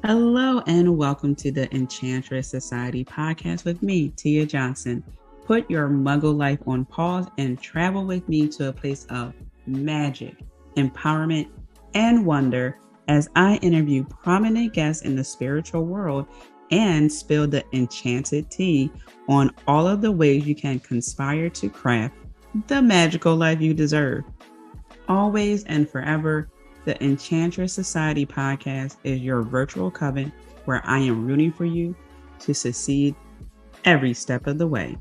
Hello and welcome to the Enchantress Society podcast with me, Tia Johnson. Put your muggle life on pause and travel with me to a place of magic, empowerment, and wonder as I interview prominent guests in the spiritual world and spill the enchanted tea on all of the ways you can conspire to craft the magical life you deserve. Always and forever, the Enchantress Society podcast is your virtual coven where I am rooting for you to succeed every step of the way.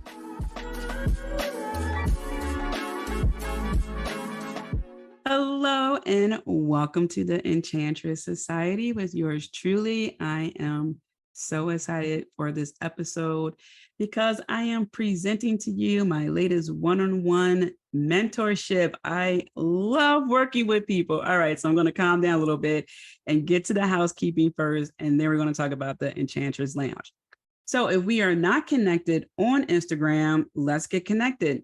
Hello and welcome to the Enchantress Society with yours truly. I am so excited for this episode because I am presenting to you my latest one-on-one mentorship. I love working with people. All right, so I'm going to calm down a little bit and get to the housekeeping first, and then we're going to talk about the Enchantress Lounge. So if we are not connected on Instagram, let's get connected.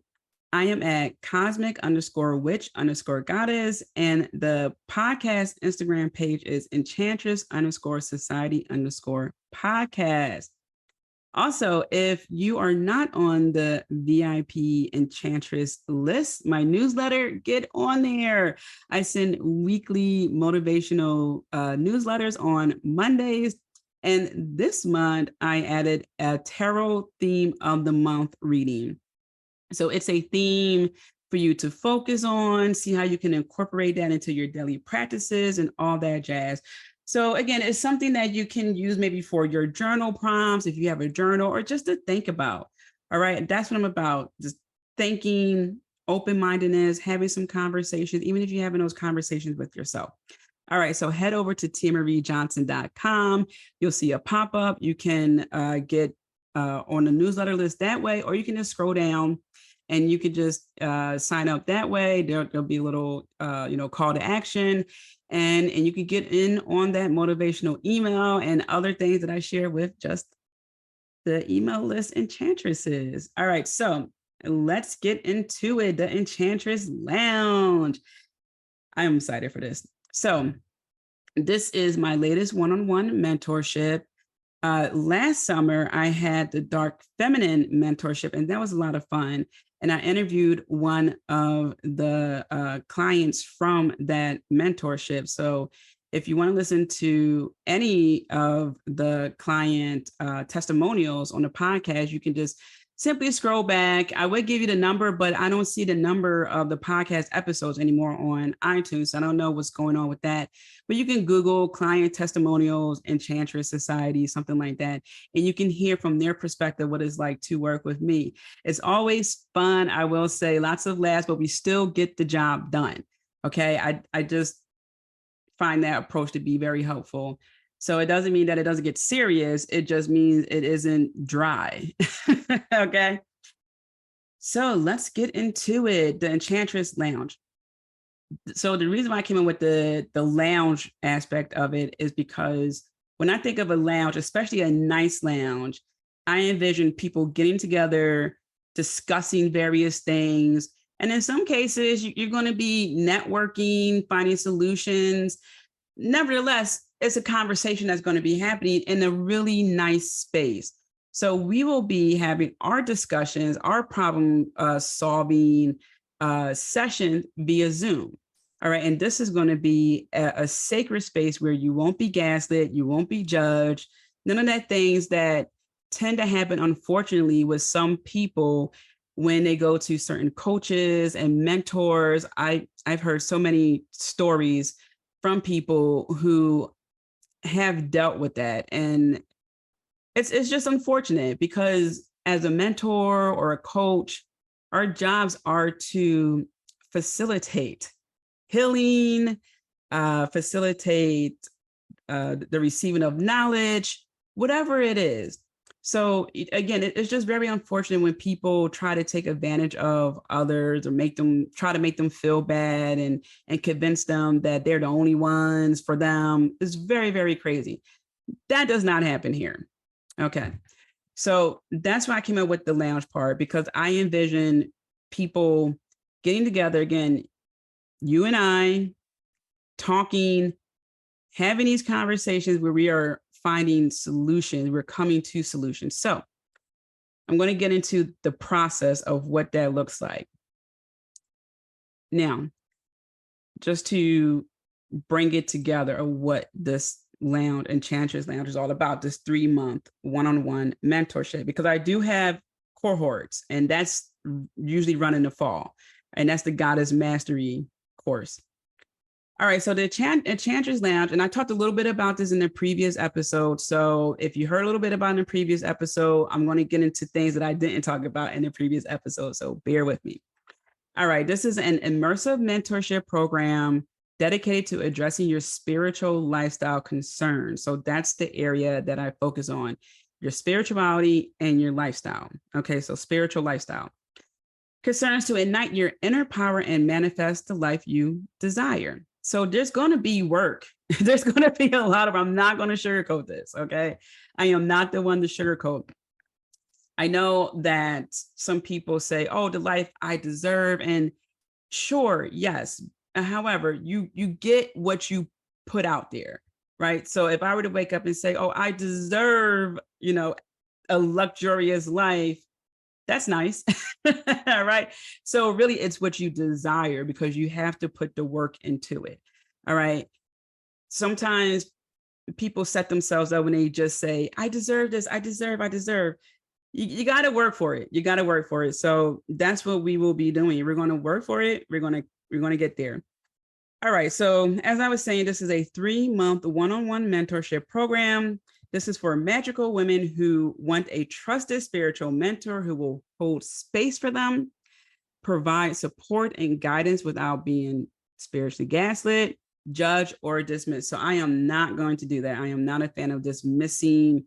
I am at cosmic_witch_goddess, and the podcast Instagram page is enchantress_society_podcast. Also, if you are not on the VIP Enchantress list, my newsletter, get on there. I send weekly motivational newsletters on Mondays. And this month, I added a tarot theme of the month reading. So it's a theme for you to focus on, see how you can incorporate that into your daily practices and all that jazz. So again, it's something that you can use maybe for your journal prompts, if you have a journal, or just to think about. All right. That's what I'm about. Just thinking, open-mindedness, having some conversations, even if you're having those conversations with yourself. All right. So head over to tiamariejohnson.com. You'll see a pop-up. You can get on the newsletter list that way, or you can just scroll down and you can just sign up that way. There'll be a little, call to action. And you can get in on that motivational email and other things that I share with just the email list enchantresses. All right, so let's get into it. The Enchantress Lounge. I'm excited for this. So this is my latest one-on-one mentorship. Last summer, I had the Dark Feminine mentorship, and that was a lot of fun. And I interviewed one of the clients from that mentorship. So if you want to listen to any of the client testimonials on the podcast, you can just simply scroll back. I would give you the number, but I don't see the number of the podcast episodes anymore on iTunes. So I don't know what's going on with that. But you can Google client testimonials, Enchantress Society, something like that. And you can hear from their perspective what it's like to work with me. It's always fun, I will say, lots of laughs, but we still get the job done. Okay. I just find that approach to be very helpful. So it doesn't mean that it doesn't get serious. It just means it isn't dry. Okay. So let's get into it. The Enchantress Lounge. So the reason why I came in with the lounge aspect of it is because when I think of a lounge, especially a nice lounge, I envision people getting together, discussing various things. And in some cases, you're going to be networking, finding solutions. Nevertheless, it's a conversation that's going to be happening in a really nice space. So we will be having our discussions, our problem solving session via Zoom. All right. And this is going to be a sacred space where you won't be gaslit, you won't be judged. None of that things that tend to happen, unfortunately, with some people when they go to certain coaches and mentors. I've heard so many stories from people who have dealt with that. And it's just unfortunate because as a mentor or a coach, our jobs are to facilitate healing, facilitate the receiving of knowledge, whatever it is. So again, it's just very unfortunate when people try to take advantage of others or try to make them feel bad and convince them that they're the only ones for them. It's very, very crazy. That does not happen here. Okay. So that's why I came up with the lounge part, because I envision people getting together again, you and I talking, having these conversations where we are finding solutions. We're coming to solutions. So I'm going to get into the process of what that looks like. Now, just to bring it together of what this lounge, Enchantress Lounge, is all about, this 3-month one-on-one mentorship, because I do have cohorts, and that's usually run in the fall, and that's the Goddess Mastery course. All right, so the Enchantress Lounge, and I talked a little bit about this in the previous episode. So if you heard a little bit about it in the previous episode, I'm going to get into things that I didn't talk about in the previous episode, so bear with me. All right, this is an immersive mentorship program dedicated to addressing your spiritual lifestyle concerns. So that's the area that I focus on, your spirituality and your lifestyle. Okay, so spiritual lifestyle. Concerns to ignite your inner power and manifest the life you desire. So there's going to be work. There's going to be a lot of, I'm not going to sugarcoat this, okay? I am not the one to sugarcoat. I know that some people say, oh, the life I deserve. And sure, yes. However, you get what you put out there, right? So if I were to wake up and say, oh, I deserve, a luxurious life, that's nice. All right. So really it's what you desire, because you have to put the work into it. All right. Sometimes people set themselves up when they just say, I deserve this. I deserve. You got to work for it. You got to work for it. So that's what we will be doing. We're going to work for it. We're going to get there. All right. So as I was saying, this is a 3-month one-on-one mentorship program. This is for magical women who want a trusted spiritual mentor who will hold space for them, provide support and guidance without being spiritually gaslit, judged, or dismissed. So I am not going to do that. I am not a fan of dismissing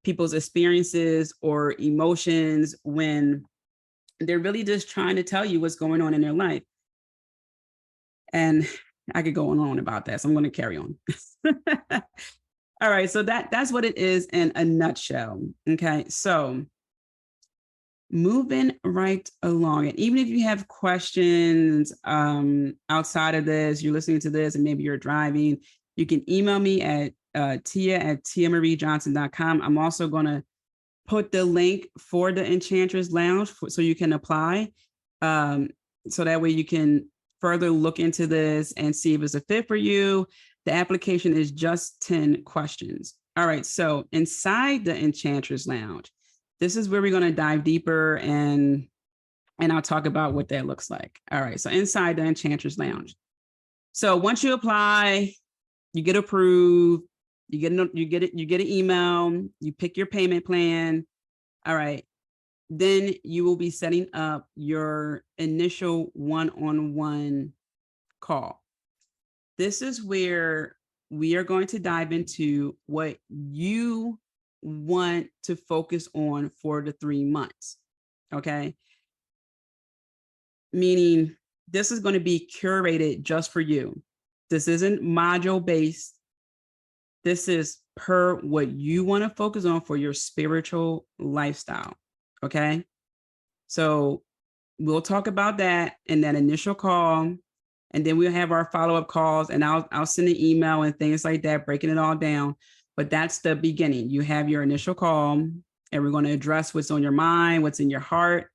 people's experiences or emotions when they're really just trying to tell you what's going on in their life. And I could go on about that, so I'm going to carry on. All right, so that's what it is in a nutshell. Okay, so moving right along, and even if you have questions outside of this, you're listening to this, and maybe you're driving, you can email me at tia@tiamariejohnson.com. I'm also going to put the link for the Enchantress Lounge so you can apply. So that way you can further look into this and see if it's a fit for you. The application is just 10 questions. All right, so inside the Enchantress Lounge, this is where we're going to dive deeper, and I'll talk about what that looks like. All right, so inside the Enchantress Lounge. So once you apply, you get approved, you get an email, you pick your payment plan. All right, then you will be setting up your initial one-on-one call. This is where we are going to dive into what you want to focus on for the 3 months. Okay. Meaning this is going to be curated just for you. This isn't module based. This is per what you want to focus on for your spiritual lifestyle. Okay. So we'll talk about that in that initial call. And then we'll have our follow-up calls, and I'll send an email and things like that, breaking it all down. But that's the beginning. You have your initial call, and we're going to address what's on your mind, what's in your heart.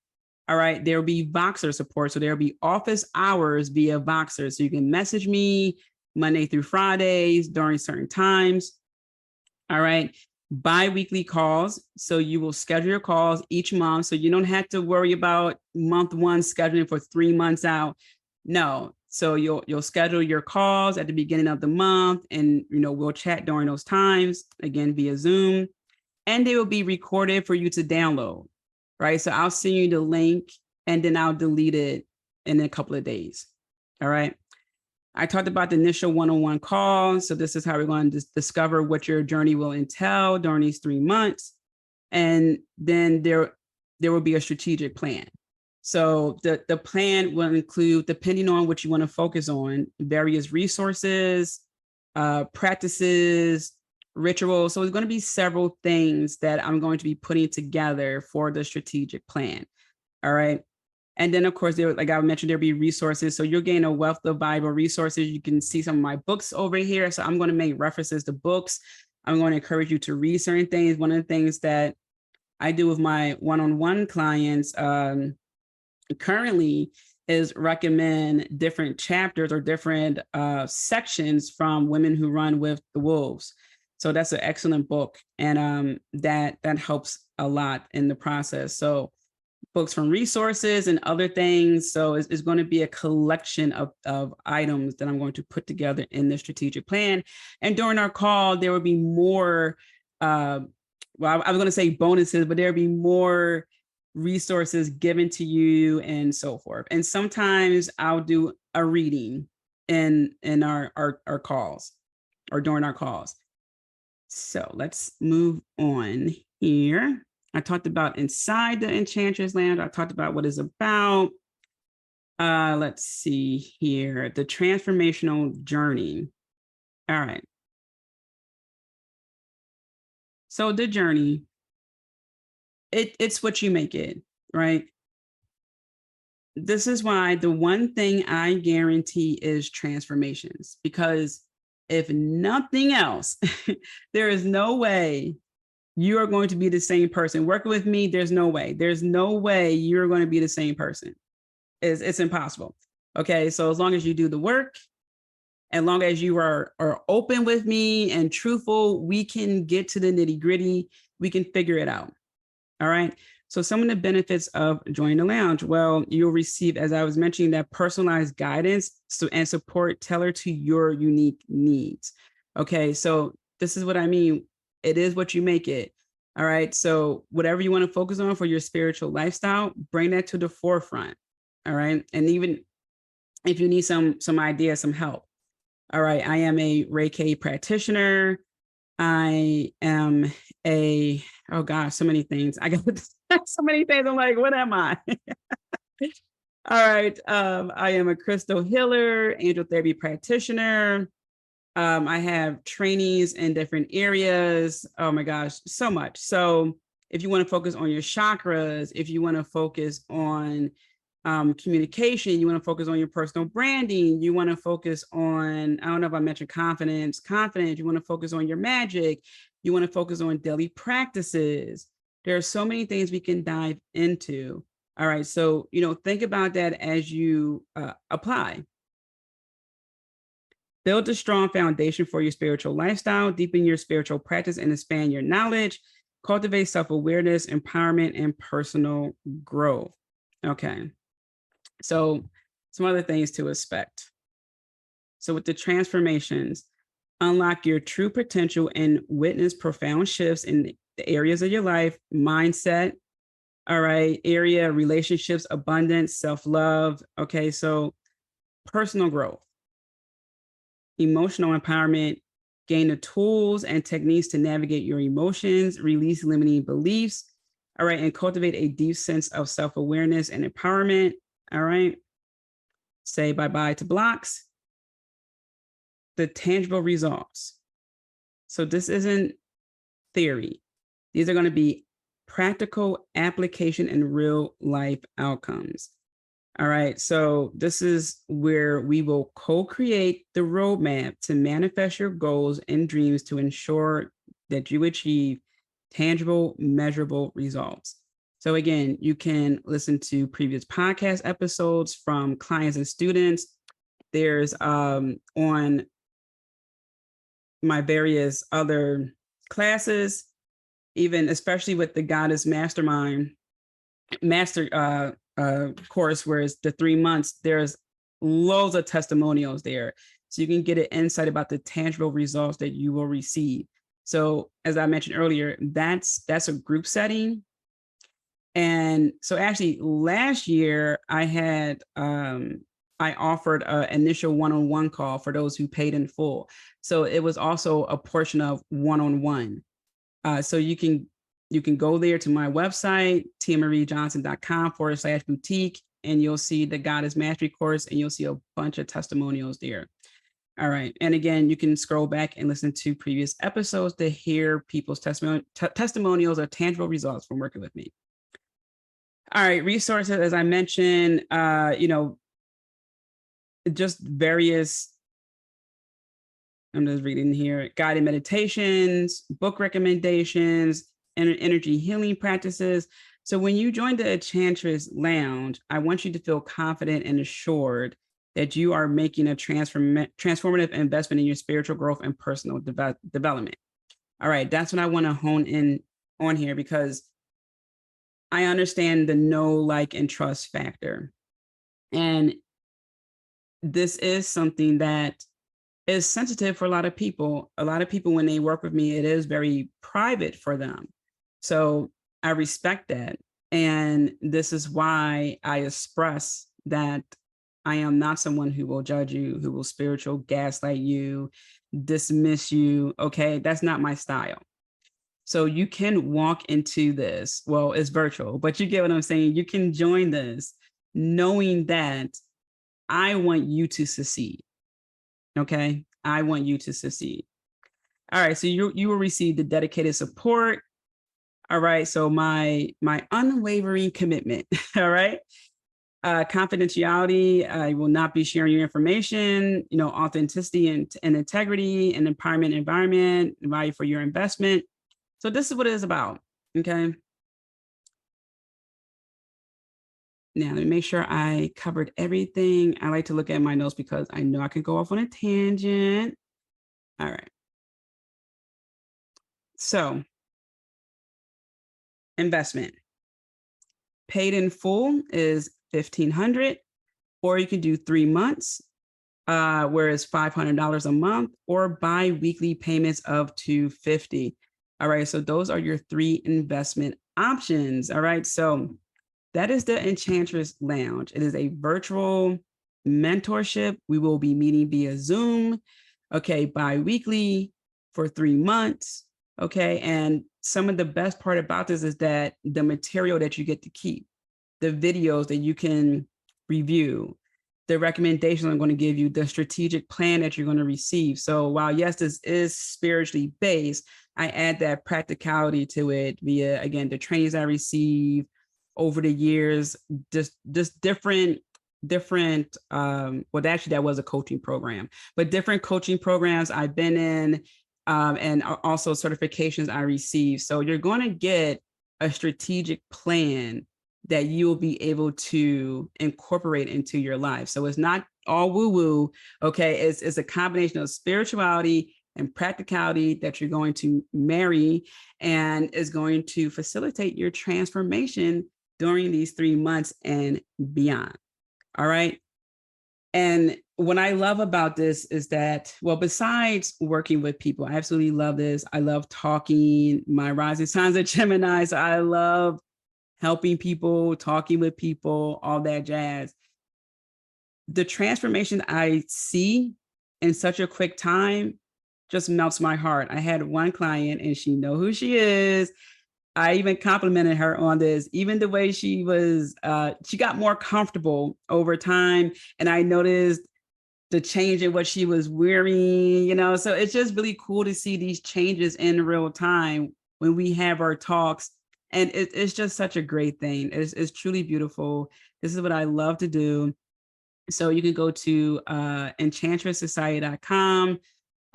All right. There will be Voxer support. So there will be office hours via Voxer. So you can message me Monday through Fridays during certain times. All right. Bi-weekly calls. So you will schedule your calls each month. So you don't have to worry about month one scheduling for 3 months out. No. So you'll schedule your calls at the beginning of the month, and we'll chat during those times, again via Zoom, and they will be recorded for you to download, right? So I'll send you the link, and then I'll delete it in a couple of days. All right. I talked about the initial one-on-one call. So this is how we're going to discover what your journey will entail during these 3 months, and then there will be a strategic plan. So the plan will include, depending on what you want to focus on, various resources, practices, rituals. So it's going to be several things that I'm going to be putting together for the strategic plan. All right. And then, of course, like I mentioned, there'll be resources. So you'll gain a wealth of valuable resources. You can see some of my books over here. So I'm going to make references to books. I'm going to encourage you to read certain things. One of the things that I do with my one-on-one clients currently is recommend different chapters or different sections from Women Who Run with the Wolves. So that's an excellent book, and that helps a lot in the process. So books from resources and other things. So it's going to be a collection of items that I'm going to put together in the strategic plan. And during our call, there will be more, well, I was going to say bonuses, but there'll be more resources given to you and so forth. And sometimes I'll do a reading in our calls or during our calls. So let's move on here. I talked about inside the Enchantress Lounge. I talked about what it's about. Let's see here. The transformational journey. All right. So the journey, it's what you make it, right? This is why the one thing I guarantee is transformations, because if nothing else, there is no way you are going to be the same person. Working with me, there's no way. There's no way you're going to be the same person. It's impossible. Okay, so as long as you do the work, as long as you are open with me and truthful, we can get to the nitty gritty. We can figure it out. All right. So some of the benefits of joining the lounge, well, you'll receive, as I was mentioning, that personalized guidance and support tailored to your unique needs. Okay, so this is what I mean. It is what you make it. All right. So whatever you want to focus on for your spiritual lifestyle, bring that to the forefront. All right. And even if you need some ideas, some help. All right. I am a Reiki practitioner. I am oh gosh, so many things. I got so many things. I'm like, what am I? All right. I am a crystal healer, angel therapy practitioner. I have trainees in different areas. Oh my gosh, so much. So if you want to focus on your chakras, if you want to focus on communication, you want to focus on your personal branding, you want to focus on, I don't know if I mentioned confidence, you want to focus on your magic, you want to focus on daily practices. There are so many things we can dive into. All right. So, think about that as you apply. Build a strong foundation for your spiritual lifestyle, deepen your spiritual practice, and expand your knowledge. Cultivate self-awareness, empowerment, and personal growth. Okay. So some other things to expect. So with the transformations, unlock your true potential and witness profound shifts in the areas of your life, mindset, all right, area, relationships, abundance, self-love. Okay. So personal growth, emotional empowerment, gain the tools and techniques to navigate your emotions, release limiting beliefs, all right, and cultivate a deep sense of self-awareness and empowerment, all right. Say bye-bye to blocks. The tangible results. So this isn't theory. These are going to be practical application and real life outcomes. All right. So this is where we will co-create the roadmap to manifest your goals and dreams to ensure that you achieve tangible, measurable results. So again, you can listen to previous podcast episodes from clients and students. There's on my various other classes, even especially with the Goddess Mastermind master course, where it's the 3 months, there's loads of testimonials there. So you can get an insight about the tangible results that you will receive. So as I mentioned earlier, that's a group setting. And so actually last year I had, I offered an initial one-on-one call for those who paid in full. So it was also a portion of one-on-one. So you can go there to my website, tiamariejohnson.com/boutique, and you'll see the Goddess Mastery course, and you'll see a bunch of testimonials there. All right. And again, you can scroll back and listen to previous episodes to hear people's testimonials or tangible results from working with me. All right. Resources, as I mentioned, just various I'm just reading here, guided meditations, book recommendations, and energy healing practices. So when you join the Enchantress Lounge, I want you to feel confident and assured that you are making a transformative investment in your spiritual growth and personal development. All right, that's what I want to hone in on here, because I understand the know, like, and trust factor. And this is something that is sensitive for a lot of people. A lot of people, when they work with me, it is very private for them. So I respect that. And this is why I express that I am not someone who will judge you, who will spiritual gaslight you, dismiss you. Okay. That's not my style. So you can walk into this. Well, it's virtual, but you get what I'm saying. You can join this knowing that I want you to succeed. Okay. I want you to succeed. All right. So you will receive the dedicated support. All right. So my unwavering commitment. All right. Confidentiality. I will not be sharing your information, authenticity and integrity and empowerment environment, value for your investment. So this is what it is about. Okay. Now, let me make sure I covered everything. I like to look at my notes because I know I can go off on a tangent. All right. So, investment. Paid in full is $1,500, or you can do 3 months, where it's $500 a month, or bi-weekly payments of $250. All right. So those are your 3 investment options. All right. So that is the Enchantress Lounge. It is a virtual mentorship. We will be meeting via Zoom, okay, bi-weekly for 3 months, okay? And some of the best part about this is that the material that you get to keep, the videos that you can review, the recommendations I'm going to give you, the strategic plan that you're going to receive. So while, yes, this is spiritually based, I add that practicality to it via, again, the trainings I receive over the years, just different well, actually that was a coaching program, but different coaching programs I've been in, and also certifications I received. So you're going to get a strategic plan that you will be able to incorporate into your life. So it's not all woo-woo. Okay. It's a combination of spirituality and practicality that you're going to marry, and is going to facilitate your transformation during these 3 months and beyond. All right. And what I love about this is that, well, besides working with people, I absolutely love this. I love talking. My rising signs are Gemini, so I love helping people, talking with people, all that jazz. The transformation I see in such a quick time just melts my heart. I had one client, and she know who she is. I even complimented her on this, even the way she was, she got more comfortable over time. And I noticed the change in what she was wearing, so it's just really cool to see these changes in real time when we have our talks. And it's just such a great thing. It's truly beautiful. This is what I love to do. So you can go to enchantress.society.com,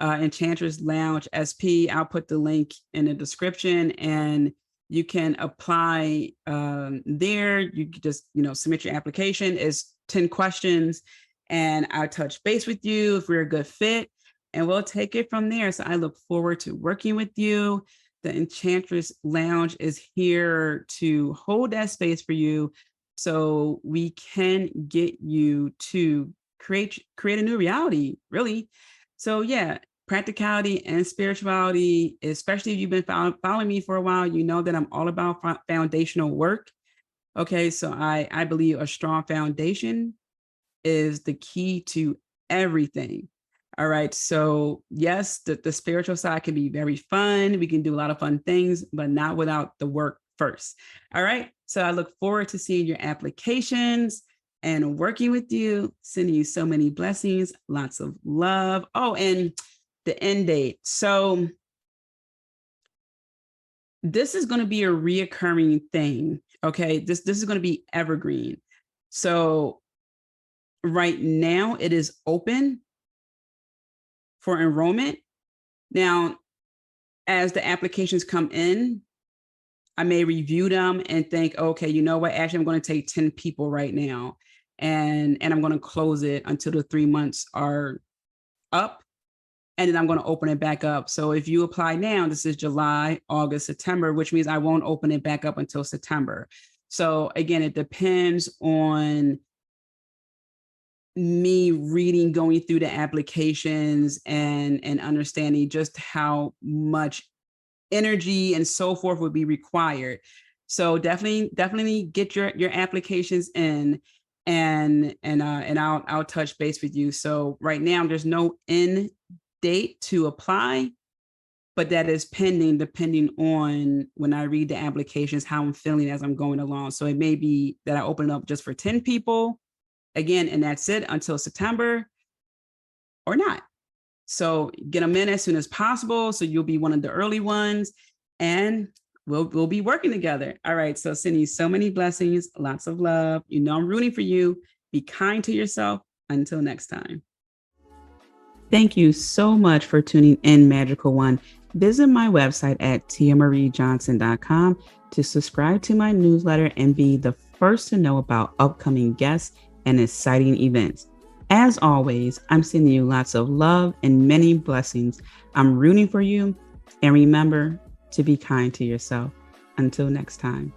Enchantress Lounge SP. I'll put the link in the description, and you can apply there. You can just, submit your application. It's 10 questions, and I'll touch base with you if we're a good fit, and we'll take it from there. So I look forward to working with you. The Enchantress Lounge is here to hold that space for you, so we can get you to create a new reality, really. So yeah, practicality and spirituality, especially if you've been following me for a while, you know that I'm all about foundational work. Okay, so I believe a strong foundation is the key to everything. All right, so yes, the spiritual side can be very fun. We can do a lot of fun things, but not without the work first. All right, so I look forward to seeing your applications and working with you, sending you so many blessings, lots of love. Oh, and the end date. So this is going to be a reoccurring thing. Okay, this is going to be evergreen. So right now it is open, for enrollment. Now, as the applications come in, I may review them and think, okay, you know what? Actually, I'm going to take 10 people right now, and I'm going to close it until the 3 months are up, and then I'm going to open it back up. So if you apply now, this is July, August, September, which means I won't open it back up until September. So again, it depends on me reading, going through the applications and understanding just how much energy and so forth would be required. So definitely get your applications in, and I'll touch base with you. So right now there's no end date to apply, but that is pending depending on when I read the applications, how I'm feeling as I'm going along. So it may be that I open it up just for 10 people again, and that's it until September, or not. So get them in as soon as possible. So you'll be one of the early ones, and we'll be working together. All right. So sending you so many blessings, lots of love. You know, I'm rooting for you. Be kind to yourself. Until next time. Thank you so much for tuning in, Magical One. Visit my website at tiamariejohnson.com to subscribe to my newsletter and be the first to know about upcoming guests and exciting events. As always, I'm sending you lots of love and many blessings. I'm rooting for you, and remember to be kind to yourself. Until next time.